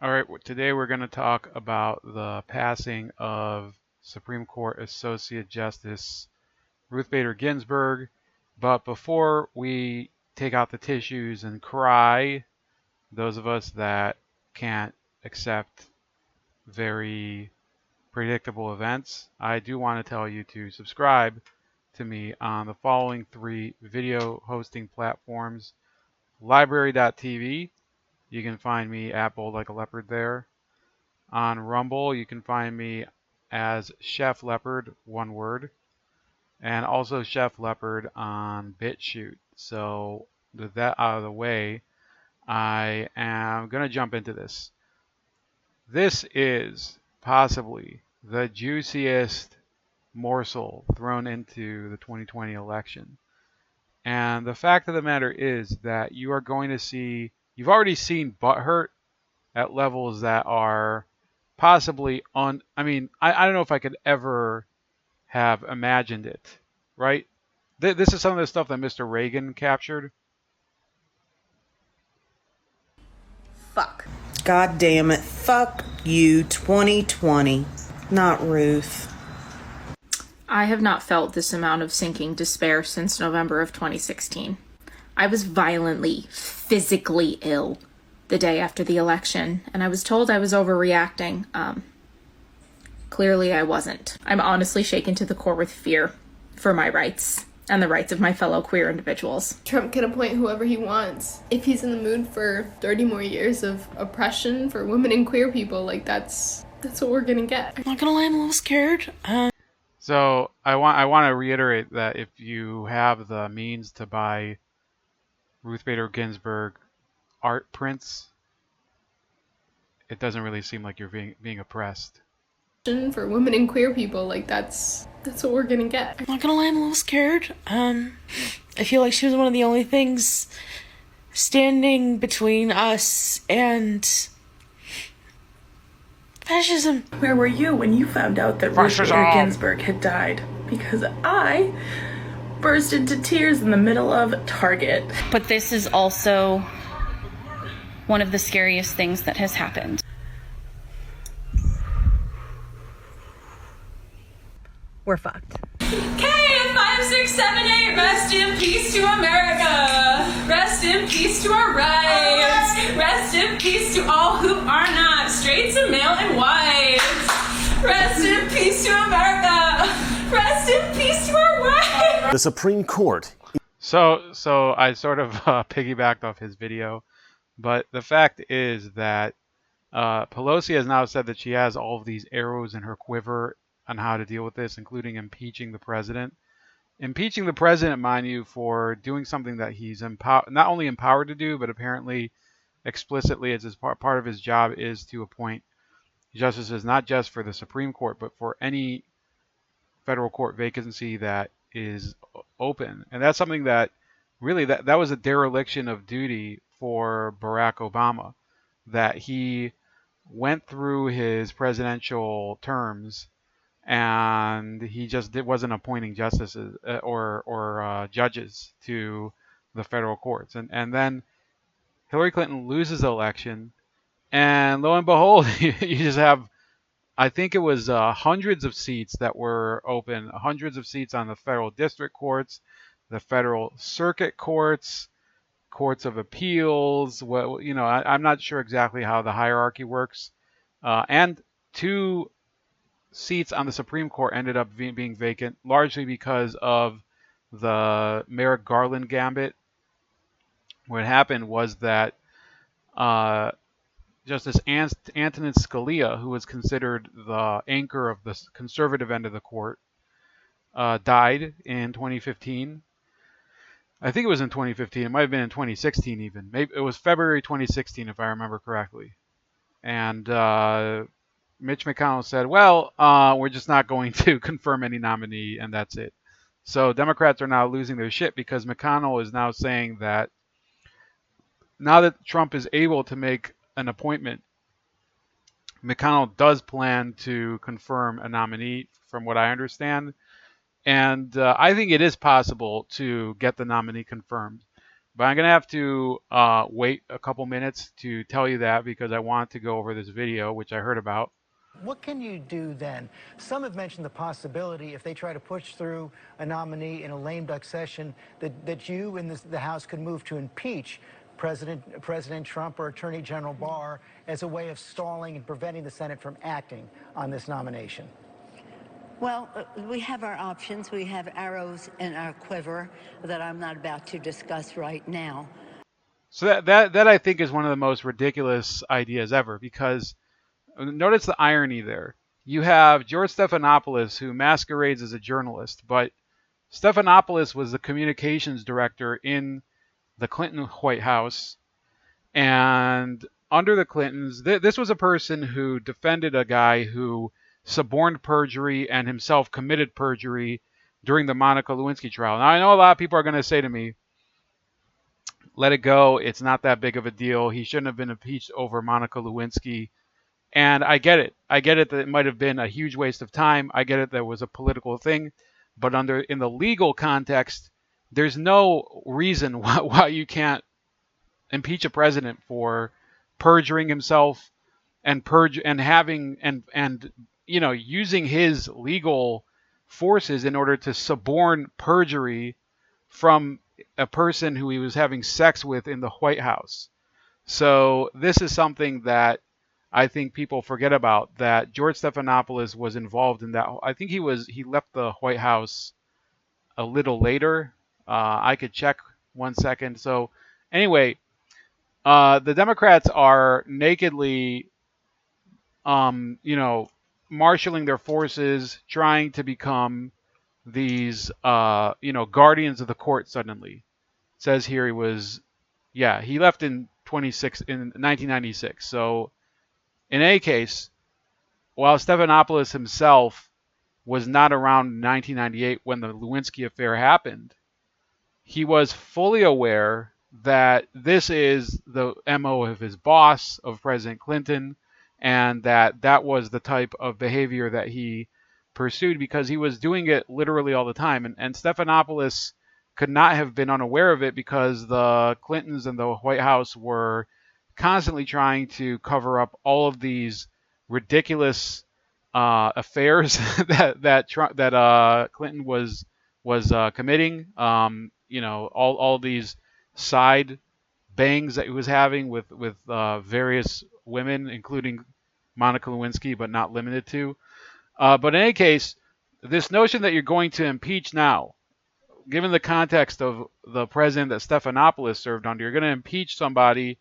All right, today we're going to talk about the passing of Supreme Court Associate Justice Ruth Bader Ginsburg. But before we take out the tissues and cry, those of us that can't accept very predictable events, I do want to tell you to subscribe to me on the following 3 video hosting platforms: library.tv. You can find me at Bold Like a Leopard there. On Rumble, you can find me as Chef Leopard, one word, and also Chef Leopard on BitChute. So with that out of the way, I am going to jump into this. This is possibly the juiciest morsel thrown into the 2020 election. And the fact of the matter is that you are going to see, you've already seen butthurt at levels that are possibly I don't know if I could ever have imagined it, right? This is some of the stuff that Mr. Reagan captured. Fuck. God damn it. Fuck you, 2020. Not Ruth. I have not felt this amount of sinking despair since November of 2016. I was violently, physically ill the day after the election, and I was told I was overreacting. Clearly I wasn't. I'm honestly shaken to the core with fear for my rights and the rights of my fellow queer individuals. Trump can appoint whoever he wants. If he's in the mood for 30 more years of oppression for women and queer people, like that's what we're gonna get. I'm not gonna lie, I'm a little scared. So I want to reiterate that if you have the means to buy Ruth Bader Ginsburg art prints, it doesn't really seem like you're being oppressed. For women and queer people, like that's what we're gonna get. I'm not gonna lie, I'm a little scared. I feel like she was one of the only things standing between us and fascism. Where were you when you found out that Ruth Bader Ginsburg had died? Because I burst into tears in the middle of Target. But this is also one of the scariest things that has happened. We're fucked. K5678, rest in peace to America. Rest in peace to our rights. Rest in peace to all who are not straight and male and white. Rest in peace to America. Rest in peace to our rights. The Supreme Court. So I sort of piggybacked off his video, but the fact is that Pelosi has now said that she has all of these arrows in her quiver on how to deal with this, including impeaching the president. Impeaching the president, mind you, for doing something that he's not only empowered to do, but apparently explicitly as part of his job is to appoint justices not just for the Supreme Court, but for any federal court vacancy that is open. And that's something that really, that was a dereliction of duty for Barack Obama, that he went through his presidential terms and he just wasn't appointing justices or judges to the federal courts. And then Hillary Clinton loses the election, and lo and behold, you just have, I think it was hundreds of seats that were open, hundreds of seats on the federal district courts, the federal circuit courts, courts of appeals. Well, I'm not sure exactly how the hierarchy works, and 2 seats on the Supreme Court ended up being vacant, largely because of the Merrick Garland gambit. What happened was that Justice Antonin Scalia, who was considered the anchor of the conservative end of the court, died in 2015. I think it was in 2015. It might have been in 2016 even. Maybe it was February 2016 if I remember correctly. And Mitch McConnell said, well, we're just not going to confirm any nominee, and that's it. So Democrats are now losing their shit because McConnell is now saying that now that Trump is able to make an appointment, McConnell does plan to confirm a nominee, from what I understand. And I think it is possible to get the nominee confirmed. But I'm going to have to wait a couple minutes to tell you that because I want to go over this video, which I heard about. What can you do then? Some have mentioned the possibility, if they try to push through a nominee in a lame duck session, that you and the House could move to impeach President Trump or Attorney General Barr as a way of stalling and preventing the Senate from acting on this nomination. Well, we have our options. We have arrows in our quiver that I'm not about to discuss right now. So that I think is one of the most ridiculous ideas ever, because notice the irony there. You have George Stephanopoulos, who masquerades as a journalist, but Stephanopoulos was the communications director in the Clinton White House. And under the Clintons, this was a person who defended a guy who suborned perjury and himself committed perjury during the Monica Lewinsky trial. Now, I know a lot of people are going to say to me, let it go. It's not that big of a deal. He shouldn't have been impeached over Monica Lewinsky. And I get it. I get it that it might have been a huge waste of time. I get it that it was a political thing. But in the legal context, there's no reason why you can't impeach a president for perjuring himself and using his legal forces in order to suborn perjury from a person who he was having sex with in the White House. So this is something that I think people forget about, that George Stephanopoulos was involved in that. I think he left the White House a little later. I could check 1 second. So anyway, the Democrats are nakedly, marshaling their forces, trying to become these, guardians of the court suddenly. It says here he left in 1996. So in any case, while Stephanopoulos himself was not around in 1998 when the Lewinsky affair happened, he was fully aware that this is the MO of his boss, of President Clinton, and that was the type of behavior that he pursued because he was doing it literally all the time. And Stephanopoulos could not have been unaware of it because the Clintons and the White House were constantly trying to cover up all of these ridiculous affairs that Clinton was committing. All these side bangs that he was having with various women, including Monica Lewinsky, but not limited to. But in any case, this notion that you're going to impeach now, given the context of the president that Stephanopoulos served under, you're going to impeach somebody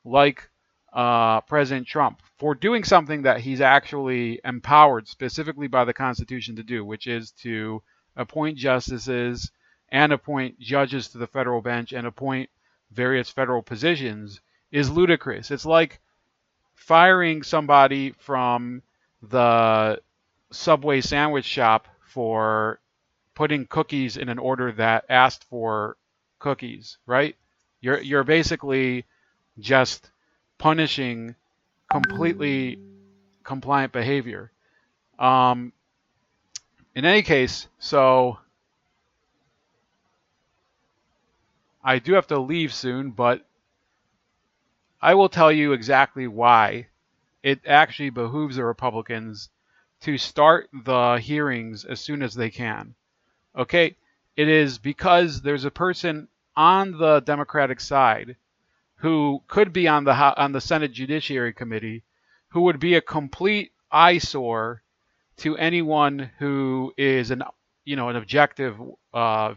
like President Trump for doing something that he's actually empowered specifically by the Constitution to do, which is to appoint justices and appoint judges to the federal bench and appoint various federal positions, is ludicrous. It's like firing somebody from the Subway sandwich shop for putting cookies in an order that asked for cookies, right? You're basically just punishing completely compliant behavior. In any case, so I do have to leave soon, but I will tell you exactly why it actually behooves the Republicans to start the hearings as soon as they can. Okay? It is because there's a person on the Democratic side who could be on the Senate Judiciary Committee who would be a complete eyesore to anyone who is an objective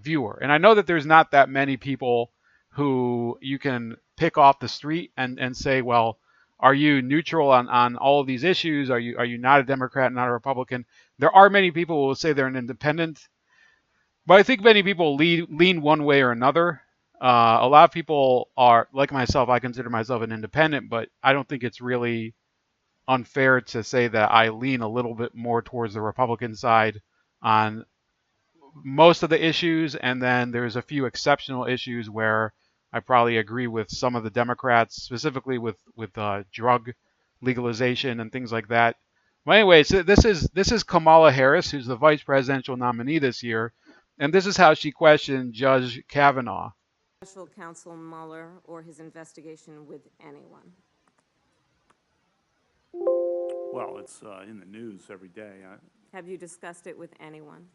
viewer. And I know that there's not that many people who you can pick off the street and say, well, are you neutral on all of these issues? Are you not a Democrat, not a Republican? There are many people who will say they're an independent, but I think many people lean one way or another. A lot of people are, like myself, I consider myself an independent, but I don't think it's really unfair to say that I lean a little bit more towards the Republican side on most of the issues, and then there's a few exceptional issues where I probably agree with some of the Democrats, specifically with drug legalization and things like that. But anyways, this is Kamala Harris, who's the vice presidential nominee this year, and this is how she questioned Judge Kavanaugh. Special Counsel Mueller or his investigation with anyone? Well, it's in the news every day. Have you discussed it with anyone?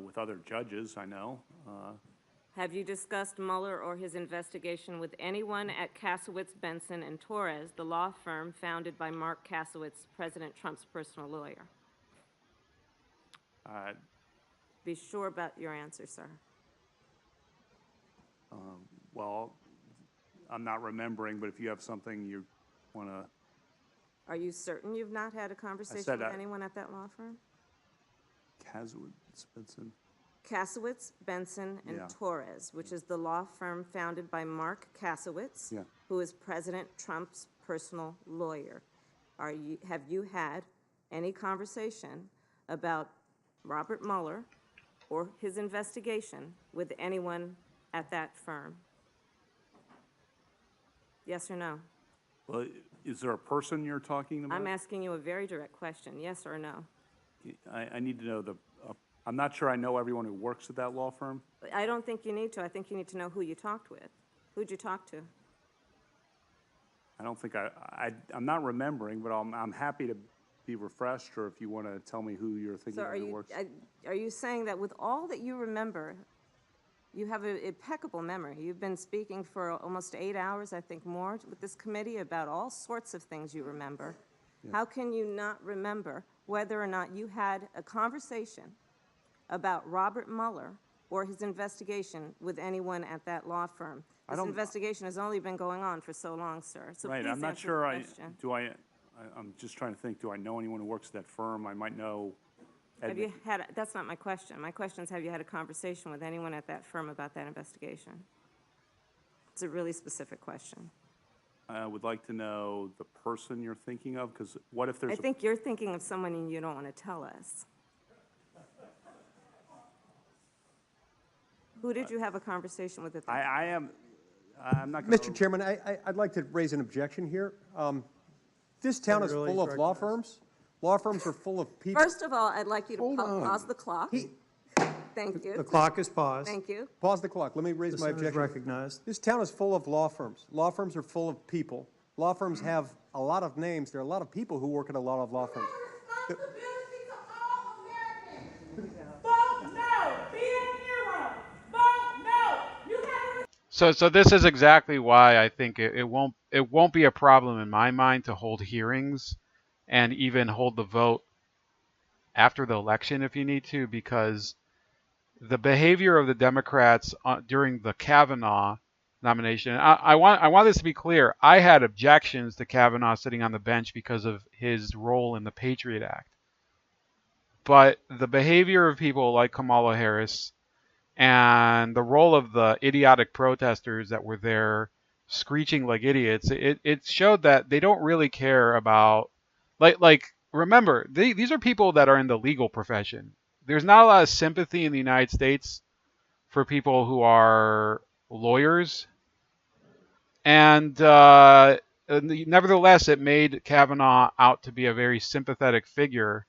With other judges, I know. Have you discussed Mueller or his investigation with anyone at Kasowitz, Benson, and Torres, the law firm founded by Mark Kasowitz, President Trump's personal lawyer? Be sure about your answer, sir. Well, I'm not remembering, but if you have something you want to... Are you certain you've not had a conversation with anyone at that law firm? Kasowitz, Benson. Kasowitz, Benson, and Torres, which is the law firm founded by Mark Kasowitz, who is President Trump's personal lawyer. Have you had any conversation about Robert Mueller or his investigation with anyone at that firm? Yes or no? Well, is there a person you're talking about? I'm asking you a very direct question, yes or no? I need to know I'm not sure I know everyone who works at that law firm. I don't think you need to. I think you need to know who you talked with. Who'd you talk to? I don't think I'm not remembering, but I'm happy to be refreshed, or if you want to tell me who you're thinking of who works. Are you saying that with all that you remember, you have an impeccable memory? You've been speaking for almost 8 hours, I think more, with this committee about all sorts of things you remember. Yeah. How can you not remember whether or not you had a conversation about Robert Mueller or his investigation with anyone at that law firm? This investigation has only been going on for so long, sir. So right, please I'm not answer sure. the question. I'm just trying to think. Do I know anyone who works at that firm? I might know. Have you had? That's not my question. My question is, have you had a conversation with anyone at that firm about that investigation? It's a really specific question. I would like to know the person you're thinking of, because what if there's... I think you're thinking of someone and you don't want to tell us. Who did you have a conversation with at that time? I'm not going to... Mr. Chairman, I'd like to raise an objection here. This town is full of law firms. Law firms are full of people. First of all, I'd like you to pause the clock. Thank you. The clock is paused. Thank you. Pause the clock. Let me raise my objection. Recognized. This town is full of law firms. Law firms are full of people. Law firms have a lot of names. There are a lot of people who work at a lot of law firms. So this is exactly why I think it won't be a problem in my mind to hold hearings and even hold the vote after the election if you need to, because the behavior of the Democrats during the Kavanaugh nomination, I want this to be clear. I had objections to Kavanaugh sitting on the bench because of his role in the Patriot Act. But the behavior of people like Kamala Harris and the role of the idiotic protesters that were there screeching like idiots, it showed that they don't really care about, remember, these are people that are in the legal profession. There's not a lot of sympathy in the United States for people who are lawyers. And nevertheless, it made Kavanaugh out to be a very sympathetic figure.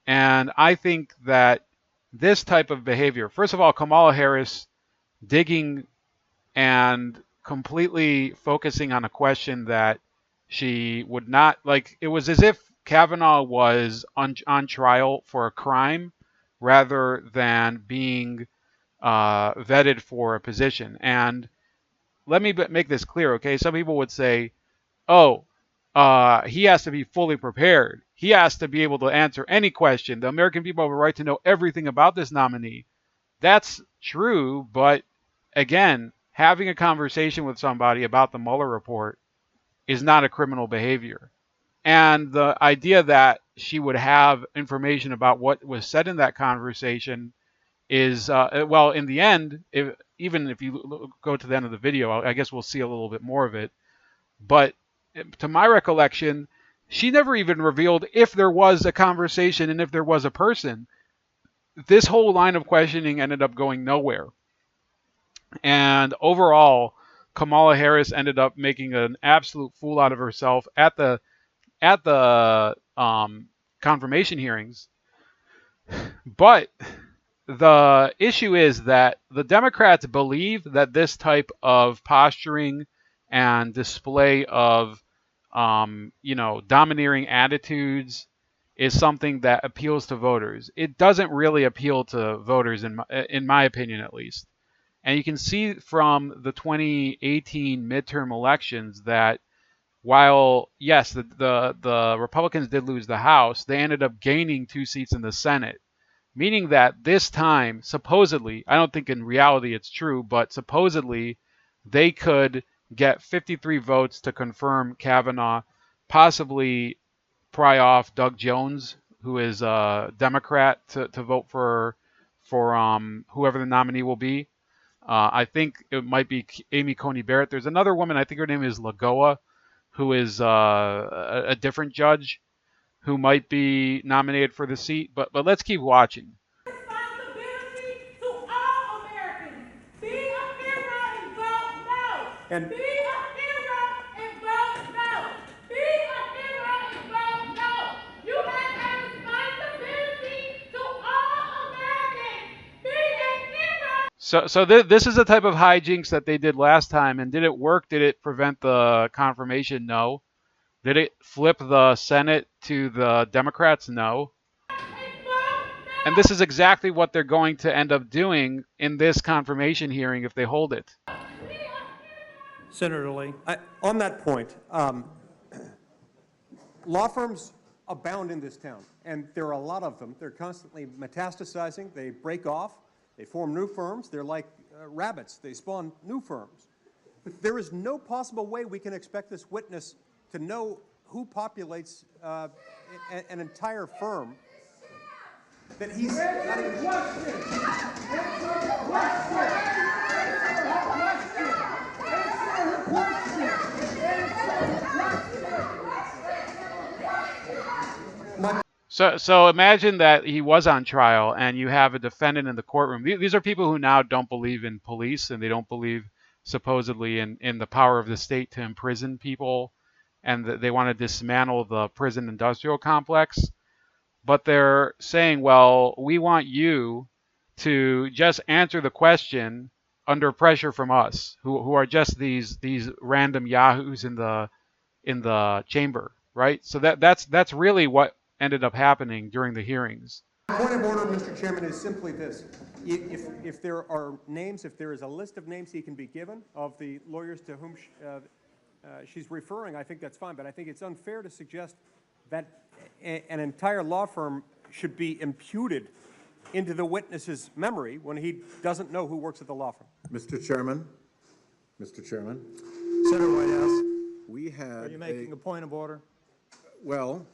And I think that this type of behavior, first of all, Kamala Harris digging and completely focusing on a question that she would not, it was as if Kavanaugh was on trial for a crime rather than being vetted for a position. And let me make this clear, okay? Some people would say, oh, he has to be fully prepared. He has to be able to answer any question. The American people have a right to know everything about this nominee. That's true, but again, having a conversation with somebody about the Mueller report is not a criminal behavior. And the idea that she would have information about what was said in that conversation is, well, in the end, even if you go to the end of the video, I guess we'll see a little bit more of it. But to my recollection, she never even revealed if there was a conversation and if there was a person. This whole line of questioning ended up going nowhere. And overall, Kamala Harris ended up making an absolute fool out of herself at the confirmation hearings. But the issue is that the Democrats believe that this type of posturing and display of, domineering attitudes is something that appeals to voters. It doesn't really appeal to voters, in my opinion, at least. And you can see from the 2018 midterm elections that while, yes, the Republicans did lose the House, they ended up gaining 2 seats in the Senate, meaning that this time, supposedly, I don't think in reality it's true, but supposedly they could get 53 votes to confirm Kavanaugh, possibly pry off Doug Jones, who is a Democrat, to vote for whoever the nominee will be. I think it might be Amy Coney Barrett. There's another woman, I think her name is Lagoa, who is a different judge who might be nominated for the seat. But let's keep watching. Responsibility to all Americans. Be a hero and vote no. Be a hero and vote no. Be a hero and vote no. You have a responsibility to all Americans. Be a hero. So this is the type of hijinks that they did last time. And did it work? Did it prevent the confirmation? No. Did it flip the Senate to the Democrats? No. And this is exactly what they're going to end up doing in this confirmation hearing if they hold it. Senator Lee. On that point, law firms abound in this town, and there are a lot of them. They're constantly metastasizing. They break off. They form new firms. They're like rabbits. They spawn new firms. But there is no possible way we can expect this witness to know who populates an entire firm that he's not even... So imagine that he was on trial and you have a defendant in the courtroom. These are people who now don't believe in police, and they don't believe supposedly in the power of the state to imprison people, and they want to dismantle the prison industrial complex. But they're saying, well, we want you to just answer the question under pressure from us, who are just these random yahoos in the chamber, right? So that's really what ended up happening during the hearings. Point of order, Mr. Chairman, is simply this. If there are names, if there is a list of names he can be given of the lawyers to whom she's referring, I think that's fine. But I think it's unfair to suggest that an entire law firm should be imputed into the witness's memory when he doesn't know who works at the law firm. Mr. Chairman, Senator Whitehouse, we had. are you making a point of order? Well,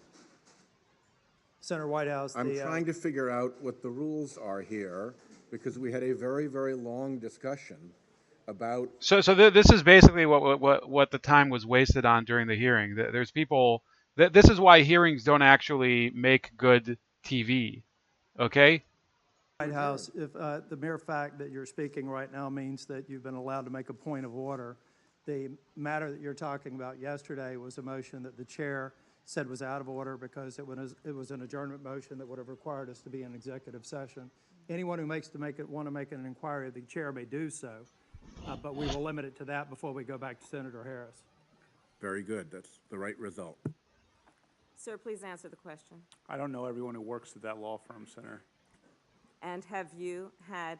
Senator Whitehouse, I'm trying to figure out what the rules are here, because we had a very, very long discussion about. So this is basically what the time was wasted on during the hearing. There's people. This is why hearings don't actually make good TV. Okay. White House, if the mere fact that you're speaking right now means that you've been allowed to make a point of order, the matter that you're talking about yesterday was a motion that the chair said was out of order because it was an adjournment motion that would have required us to be in executive session. Anyone who want to make an inquiry of the chair may do so, but we will limit it to that before we go back to Senator Harris. Very good. That's the right result. Sir, please answer the question. I don't know everyone who works at that law firm, Senator. And have you had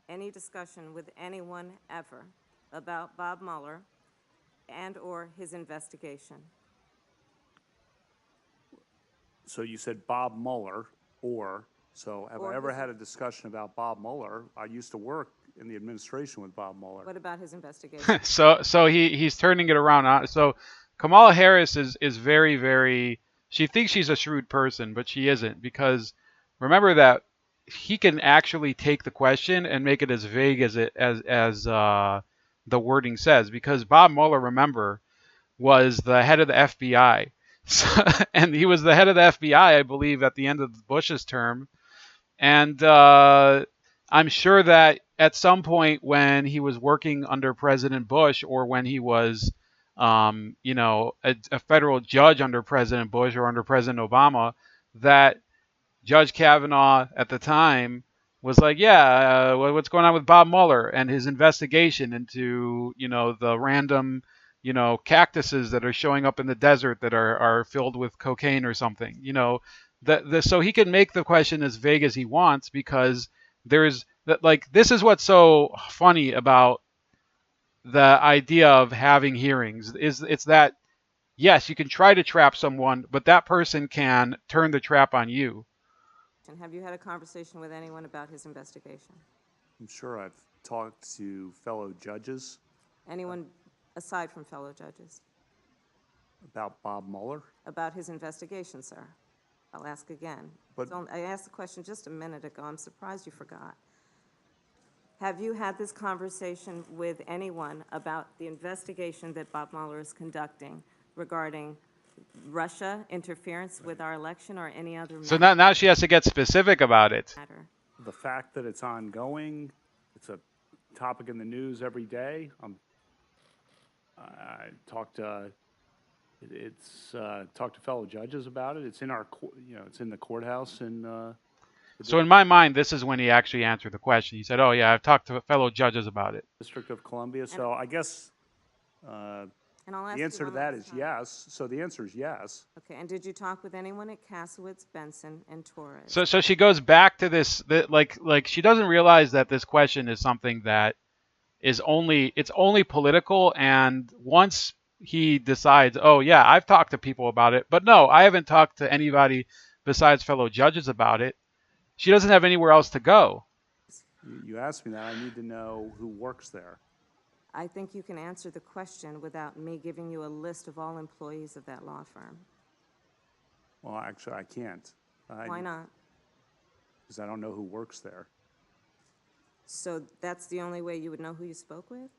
any discussion with anyone ever about Bob Mueller and or his investigation? So you said Bob Mueller, so have I ever had a discussion about Bob Mueller? I used to work in the administration with Bob Mueller. What about his investigation? So he's turning it around. So Kamala Harris is very, very, she thinks she's a shrewd person, but she isn't, because remember that he can actually take the question and make it as vague as the wording says, because Bob Mueller, remember, was the head of the FBI. So, and he was the head of the FBI, I believe, at the end of Bush's term. And I'm sure that at some point when he was working under President Bush, or when he was, a federal judge under President Bush or under President Obama, that Judge Kavanaugh at the time was like, yeah, what's going on with Bob Mueller and his investigation into, the random, cactuses that are showing up in the desert that are filled with cocaine or something, so he can make the question as vague as he wants, because there's that, like, this is what's so funny about the idea of having hearings, is it's that, yes, you can try to trap someone, but that person can turn the trap on you. And have you had a conversation with anyone about his investigation? I'm sure I've talked to fellow judges. Anyone aside from fellow judges? About Bob Mueller? About his investigation, sir. I'll ask again. I asked the question just a minute ago. I'm surprised you forgot. Have you had this conversation with anyone about the investigation that Bob Mueller is conducting regarding Russia interference with our election or any other matter? So now she has to get specific about it. The fact that it's ongoing, it's a topic in the news every day. I talked to fellow judges about it. It's in our, it's in the courthouse. So in my mind, this is when he actually answered the question. He said, "Oh yeah, I've talked to fellow judges about it." District of Columbia. So I guess the answer to that is yes. So the answer is yes. Okay, and did you talk with anyone at Kasowitz, Benson, and Torres? So she goes back to this, like she doesn't realize that this question is something that is only political, and once he decides, oh yeah, I've talked to people about it, but no, I haven't talked to anybody besides fellow judges about it, she doesn't have anywhere else to go. You asked me that. I need to know who works there. I think you can answer the question without me giving you a list of all employees of that law firm. Well, actually, I can't. Why not? Because I don't know who works there. So that's the only way you would know who you spoke with?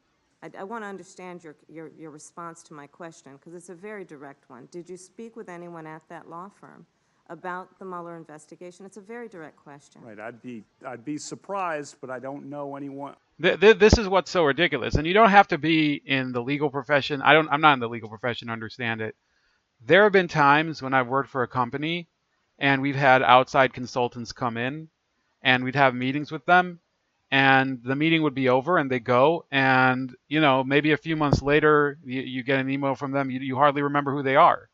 I want to understand your response to my question, because it's a very direct one. Did you speak with anyone at that law firm about the Mueller investigation? It's a very direct question. Right. I'd be surprised, but I don't know anyone. This is what's so ridiculous, and you don't have to be in the legal profession. I'm not in the legal profession to understand it. There have been times when I've worked for a company, and we've had outside consultants come in, and we'd have meetings with them, and the meeting would be over, and they go, and maybe a few months later, you get an email from them. You hardly remember who they are,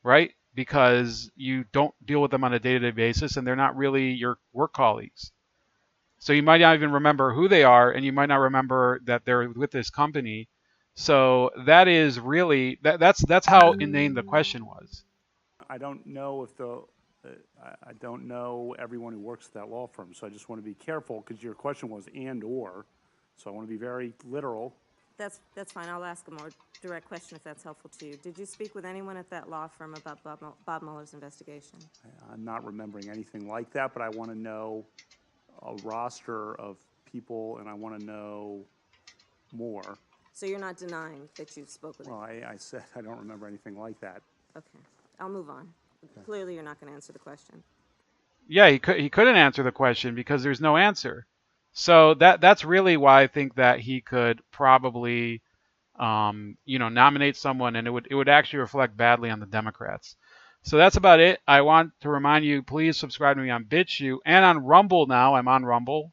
right? Because you don't deal with them on a day-to-day basis, and they're not really your work colleagues. So you might not even remember who they are, and you might not remember that they're with this company. So that is really that's how inane the question was. I don't know if I don't know everyone who works at that law firm, so I just want to be careful, because your question was and or, so I want to be very literal. That's fine. I'll ask a more direct question if that's helpful to you. Did you speak with anyone at that law firm about Bob Mueller's investigation? I'm not remembering anything like that, but I want to know a roster of people, and I want to know more. So you're not denying that you spoke with him? Well, I said I don't remember anything like that. Okay. I'll move on. Okay. Clearly you're not going to answer the question. Yeah, he couldn't answer the question because there's no answer. So that's really why I think that he could probably nominate someone, and it would actually reflect badly on the Democrats. So that's about it. I want to remind you, please subscribe to me on BitChute and on Rumble now. I'm on Rumble.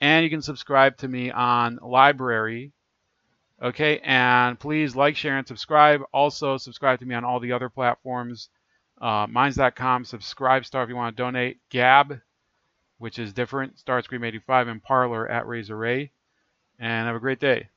And you can subscribe to me on Library. Okay, and please like, share, and subscribe. Also, subscribe to me on all the other platforms. Minds.com, Subscribestar if you want to donate. Gab, which is different. Starscream85 and Parler @RazorRay. And have a great day.